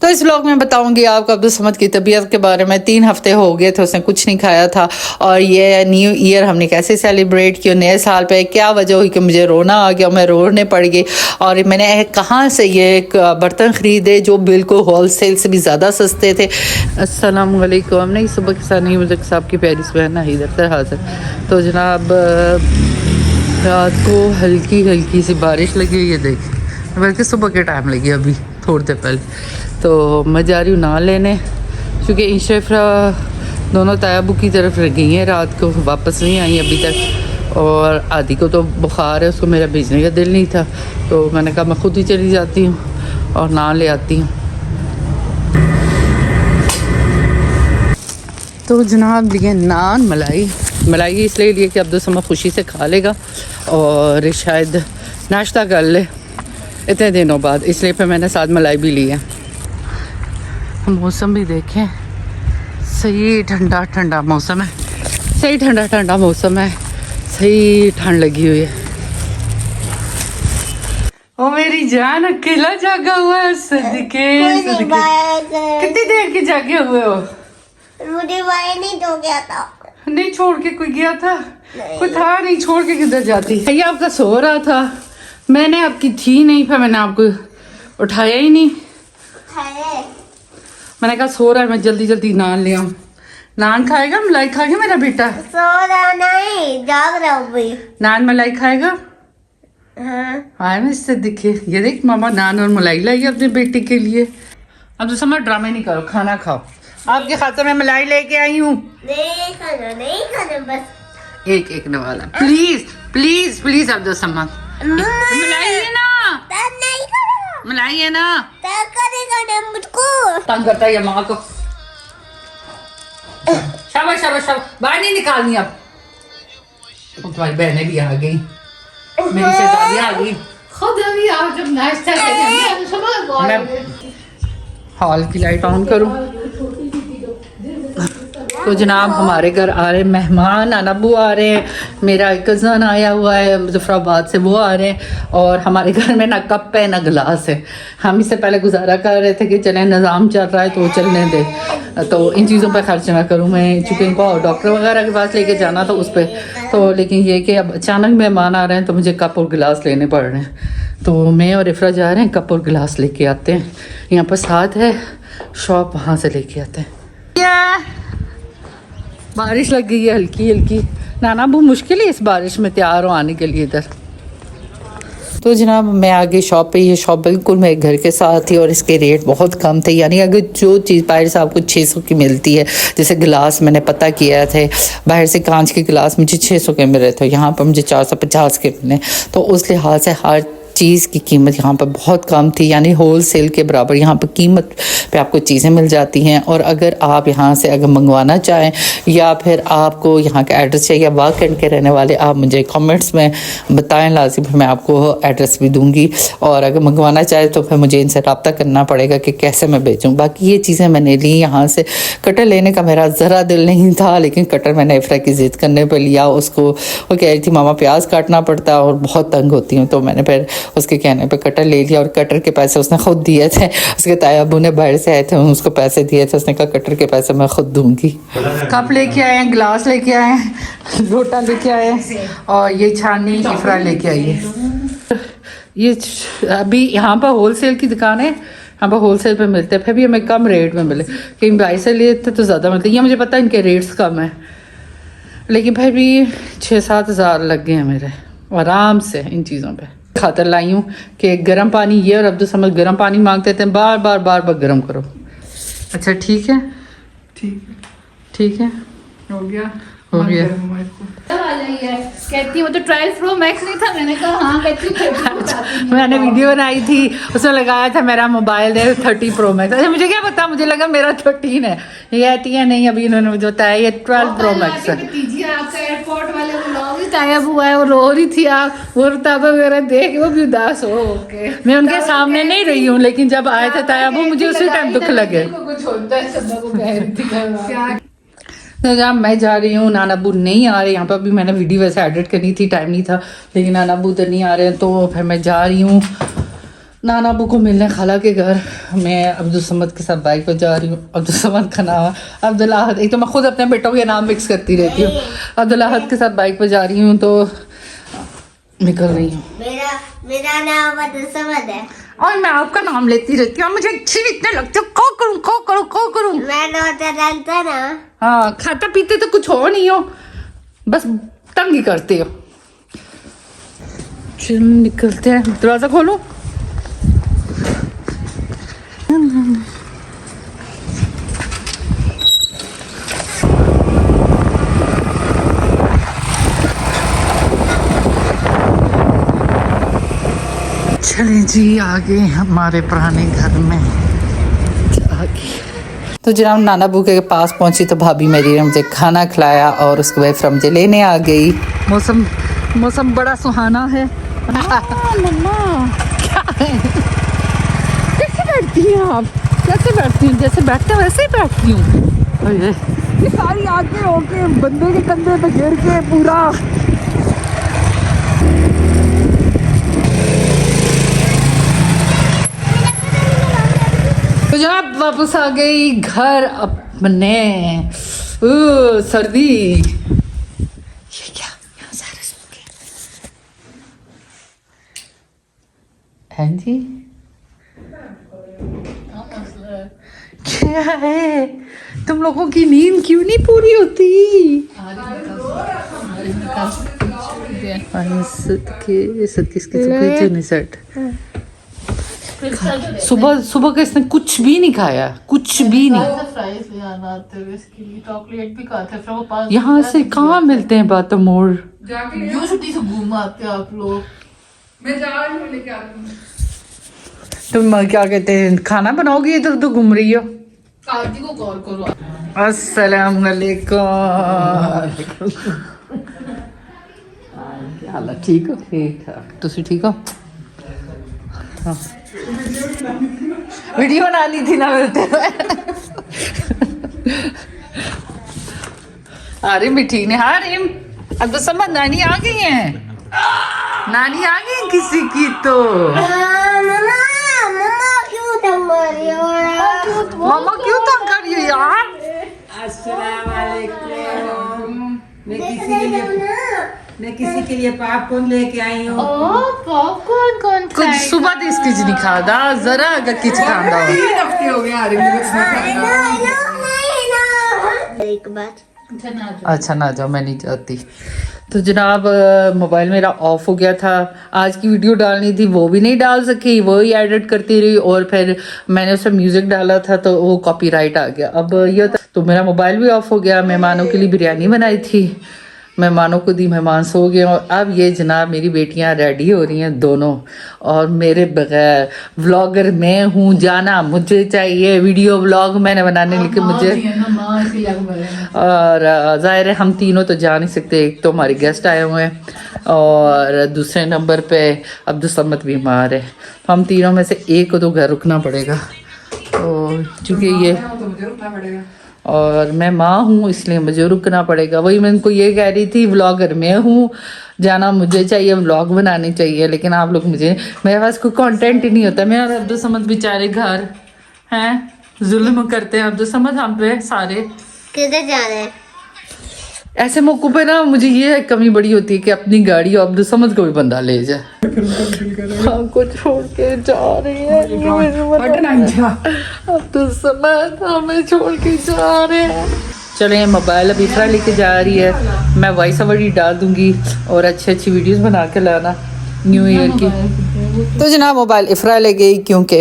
तो इस व्लॉग में बताऊंगी आपको अब्दुल समद की तबीयत के बारे में। 3 हफ्ते हो गए थे उसने कुछ नहीं खाया था, और ये न्यू ईयर हमने कैसे सेलिब्रेट किया, नए साल पे क्या वजह हुई कि मुझे रोना आ गया, मैं रोने पड़ गई। और मैंने कहाँ से ये बर्तन ख़रीदे जो बिल्कुल होल सेल से भी ज़्यादा सस्ते थे। अस्सलाम वालेकुम। नहीं, सुबह के साथ नहीं, मुझे साहब की प्यारी बहन नहीं दफ्तर हाजिर। तो जनाब रात को हल्की हल्की सी बारिश लगी हुई है, देखिए, बल्कि सुबह के टाइम लगी अभी थोड़ी देर पहले। तो मैं जा रही हूँ नहा लेने, क्योंकि इंशेफ्रा दोनों तायाबू की तरफ रह गई हैं, रात को वापस नहीं आई अभी तक। और आदि को तो बुखार है, उसको मेरा भेजने का दिल नहीं था, तो मैंने कहा मैं खुद ही चली जाती हूँ और नहा ले आती हूँ। तो जनाब लिए नान मलाई इसलिए लिए कि अब्दुल समद खुशी से खा लेगा और शायद नाश्ता कर ले इतने दिनों बाद, इसलिए फिर मैंने साथ मलाई भी ली है। मौसम भी देखें, सही ठंडा ठंडा मौसम है, सही ठंडा ठंडा मौसम है, सही ठंड लगी हुई है। ओ मेरी जान, अकेला जागा हुआ है सदके। कितनी देर के जागे हुए हो? मुझे भाई नहीं तो गया था। नहीं छोड़ के कोई गया था? कोई था नहीं, छोड़ के किधर जाती? ये आपका सो रहा था, मैंने आपकी थी नहीं, फिर मैंने आपको उठाया ही नहीं। मैंने कहा सो रहा है, मैं जल्दी जल्दी नान ले आऊं। नान खाएगा, मलाई खाएगा मेरा बेटा? सो रहा नहीं, जाग रहा हूँ भाई। नान मलाई खाएगा? हाँ। मैं इससे दिखे, ये देख मामा नान और मलाई लाई अपने बेटे के लिए। अब तो समझ ड्रामे नहीं करो, खाना खाओ। आपके खाते में मलाई लेके आई हूँ। नहीं खाना बस एक नवाला, please please please Abdul Samad, मलाई है ना, नहीं खाना, मलाई है ना। करेगा ना मुझको, तंग करता है ये माँ को। शाबाश शाबाश शाबाश, बाहर नहीं निकालनी अब। तुम्हारी बहनें भी आ गई, मेरी शहजादी आ गई, खुद अभी आओ जब नाश्ता करेंगे। मैं हॉल की लाइट ऑन करूं। तो जनाब हमारे घर आ रहे मेहमान, अनबू आ रहे हैं, मेरा कज़न आया हुआ है मुजफ्फराबाद से, वो आ रहे हैं। और हमारे घर में ना कप है ना गिलास है। हम इससे पहले गुजारा कर रहे थे कि चलें निज़ाम चल रहा है तो चलने दे, तो इन चीज़ों पर खर्च ना करूँ मैं, चूँकि इनको डॉक्टर वगैरह के पास लेके जाना था उस पर। तो लेकिन ये कि अब अचानक मेहमान आ रहे हैं तो मुझे कप और गिलास लेने पड़ रहे हैं। तो मैं और इफ़रा जा रहे हैं, कप और गिलास लेके आते हैं। यहाँ पर साथ है शॉप, वहाँ से लेके आते हैं। बारिश लग गई है हल्की हल्की। नाना बहुत मुश्किल है इस बारिश में तैयार हो आने के लिए इधर। तो जनाब मैं आ गई शॉप पे। ये शॉप बिल्कुल मेरे घर के साथ थी और इसके रेट बहुत कम थे, यानी अगर जो चीज़ बाहर से आपको 600 की मिलती है, जैसे गिलास मैंने पता किया थे, बाहर से कांच के गिलास मुझे 600 के मिल रहे थे, यहाँ पर मुझे 450 के मिले। तो उस लिहाज से हर चीज़ की कीमत यहाँ पर बहुत कम थी, यानी होल सेल के बराबर यहाँ पर कीमत पे आपको चीज़ें मिल जाती हैं। और अगर आप यहाँ से अगर मंगवाना चाहें या फिर आपको यहाँ का एड्रेस चाहिए, वाकंड के रहने वाले, आप मुझे कमेंट्स में बताएं, लाजिम मैं आपको एड्रेस भी दूंगी। और अगर मंगवाना चाहे तो फिर मुझे इनसे रब्ता करना पड़ेगा कि कैसे मैं बेचूँ। बाकी ये चीज़ें मैंने ली यहाँ से। कटर लेने का मेरा ज़रा दिल नहीं था, लेकिन कटर मैंने इफ़रा की ज़िद करने पर लिया। उसको वो कह रही थी मामा प्याज काटना पड़ता है और बहुत तंग होती हूँ, तो मैंने फिर उसके कहने पे कटर ले लिया। और कटर के पैसे उसने खुद दिए थे, उसके ताया अबू ने बाहर से आए थे, उसको पैसे दिए थे, उसने कहा कटर के पैसे मैं खुद दूंगी। कप लेके आए हैं, गिलास लेके आए हैं, लोटा लेके आए हैं, और ये छानी इफ़रा लेके आई है। ये अभी यहाँ पर होल सेल की दुकान है, यहाँ पर होल सेल पे मिलते हैं, फिर भी हमें कम रेट में मिले। कहीं बाई से लिए थे तो ज़्यादा मिलते, ये मुझे पता है इनके रेट्स कम है, लेकिन फिर भी 6-7 हज़ार लग गए हैं मेरे आराम से इन चीज़ों पे। खातर लाई हूँ कि गर्म पानी, ये और अब्दुल समद गर्म पानी मांगते थे, बार बार गर्म करो। अच्छा ठीक है, ठीक है, हो गया। कहती वो तो 12 प्रो मैक्स नहीं था, मैंने कहा हाँ, कहती मैंने वीडियो बनाई थी, उसमें लगाया था मेरा मोबाइल है 30 प्रो मैक्स। अच्छा मुझे क्या पता, मुझे लगा मेरा 13 है, ये आती है नहीं, अभी इन्होंने मुझे बताया ये 12 प्रो मैक्स है। आपका एयरपोर्ट वाले व्लॉग ही गायब हुआ है, वो रो रही थी, आप वो ताबा वगैरह देख वो भी उदास हो के। मैं उनके सामने नहीं रही हूँ, लेकिन जब आए थे तायाबू मुझे उसी टाइम दुख लगे। कुछ होता है, सब को कह रही थी तो जब मैं जा रही हूँ, नाना अबू नहीं आ रहे। यहाँ पर भी मैंने वीडियो वैसे एडिट करनी थी, टाइम नहीं था, लेकिन नाना अबू तो नहीं आ रहे हैं, तो फिर मैं जा रही हूँ नाना अबू को मिलने खाला के घर। मैं अब्दुल समद के साथ बाइक पर जा रही हूँ। अब्दुल समद का नाम अब्दुल अहद, एक तो मैं खुद अपने बेटों के नाम मिक्स करती रहती हूँ। अब्दुल अहद के साथ बाइक पर जा रही हूँ तो निकल रही हूँ। मेरा नाम अब्दुल समद है और मैं आपका नाम लेती रहती हूँ, मुझे अच्छी इतने लगती हूँ। को करूँ मैं नोटा डालता ना। हाँ, खाता पीते तो कुछ हो नहीं हो, बस तंग ही करते हो। चल निकलते हैं, दरवाजा खोलो। चलें जी आगे हमारे पुराने घर में आगे। तो जनाब नाना बू के पास पहुंची तो भाभी मेरी ने मुझे खाना खिलाया और उसके बाद फिर मुझे लेने आ गई। मौसम बड़ा सुहाना है। मम्मा क्या है? कैसे बैठती हैं आप? कैसे बैठती हूँ? जैसे बैठते हैं वैसे ही बैठती हूँ। ये सारी आगे होके बंदे के कंधे पे गिर के पूरा। तो जनाब वापस आ गई घर अपने। सर्दी, ये क्या यहाँ सारे सो गए हैं जी? क्या है, तुम लोगों की नींद क्यों नहीं पूरी होती? सुबह का इसने कुछ भी नहीं खाया, कुछ भी नहीं। चॉकलेट भी खाते हैं, फिर वो पास यहाँ से कहाँ मिलते हैं बातों मोड़? यूनिवर्सिटी से घूम आते हैं आप लोग। मैं जा रही हूँ, लेके आती हूँ। तुम क्या कहते हैं, खाना बनाओगी? इधर तो घूम रही हो। काजी को कॉल करो। अस्सलाम वालेकुम। क्या हाल है? ठीक हो? ठीक ठाक। तुसी ठीक हो? हाँ। वीडियो बनानी थी ना मिलते हुए। अरे मिठी ने, हाँ रिम अब तो समझ नानी आ गई हैं। नानी आ गई किसी की तो। मम्मा क्यों तंग कर रही हो? मामा क्यों तंग कर रही हो यार? अस्सलाम वालेकुम। मैं किसी के लिए पॉपकॉर्न लेके आई हूँ। पॉपकॉर्न कौन कुछ सुबह तो इसकी नहीं खादा, जरा अगर किच खादा। 3 हफ्ते हो गए आ रही एक बात अच्छा ना जाओ, मैं नहीं चाहती। तो जनाब मोबाइल मेरा ऑफ हो गया था। आज की वीडियो डालनी थी, वो भी नहीं डाल सकी, वो ही एडिट करती रही। और फिर मैंने उसमें म्यूजिक डाला था तो वो कॉपीराइट आ गया। अब ये तो मेरा मोबाइल भी ऑफ हो गया। मेहमानों के लिए बिरयानी बनाई थी, मेहमानों को दी, मेहमान सो गए। और अब ये जनाब मेरी बेटियां रेडी हो रही हैं दोनों, और मेरे बगैर व्लॉगर मैं हूँ, जाना मुझे चाहिए। वीडियो व्लॉग मैंने बनाने लेकिन मुझे, और ज़ाहिर है हम तीनों तो जा नहीं सकते। एक तो हमारे गेस्ट आए हुए हैं और दूसरे नंबर पे अब्दुल समद बीमार है। तो हम तीनों में से एक को तो घर रुकना पड़ेगा। तो चूँकि ये और मैं माँ हूँ इसलिए मुझे रुकना पड़ेगा। वही मैं इनको ये कह रही थी, व्लॉगर मैं हूँ, जाना मुझे चाहिए, व्लॉग बनाने चाहिए। लेकिन आप लोग मुझे, मेरे पास कोई कंटेंट ही नहीं होता। मैं और अब्दुल समद बेचारे घर हैं, जुल्म करते हैं अब्दुल समद हम पे सारे। किधर जा रहे हैं? ऐसे मौकों पे ना मुझे ये कमी बड़ी होती है कि अपनी गाड़ी और अब्दुल समद को भी बंदा ले जाए। हमको छोड़ के जा रही है अब्दुल समद, हमें छोड़ के जा रहे हैं। चले मोबाइल अब इफ्रा लेके जा रही है, मैं वॉइस ओवर ही डाल दूंगी और अच्छी अच्छी वीडियोस बना के लाना न्यू ईयर की। तो जनाब मोबाइल इफ्रा ले गई क्योंकि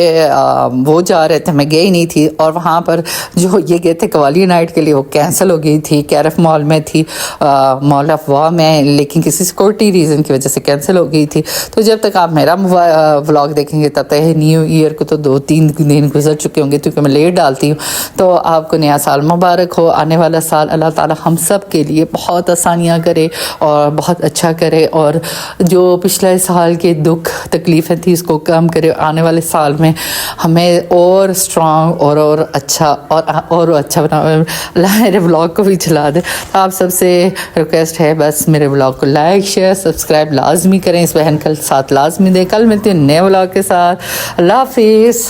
वो जा रहे थे, मैं गई नहीं थी। और वहाँ पर जो ये गए थे कवाली नाइट के लिए, वो कैंसिल हो गई थी। कैरफ मॉल में थी, मॉल ऑफ वाह में, लेकिन किसी सिक्योरिटी रीज़न की वजह से कैंसिल हो गई थी। तो जब तक आप मेरा व्लॉग देखेंगे तब तक न्यू ईयर को तो 2-3 दिन गुजर चुके होंगे क्योंकि मैं लेट डालती हूँ। तो आपको नया साल मुबारक हो। आने वाला साल अल्लाह ताला हम सब के लिए बहुत आसानियाँ करे और बहुत अच्छा करे, और जो पिछले साल के दुख तकलीफ़ तकलीफ़ें थी इसको कम करे, आने वाले साल में हमें और स्ट्रॉन्ग और अच्छा और अच्छा बना, अल्लाह मेरे ब्लॉग को भी चला दे। तो आप सबसे रिक्वेस्ट है बस मेरे ब्लॉग को लाइक शेयर सब्सक्राइब लाजमी करें, इस बहन का साथ लाजमी दें। कल मिलती हूँ नए ब्लॉग के साथ। अल्लाह हाफिज़।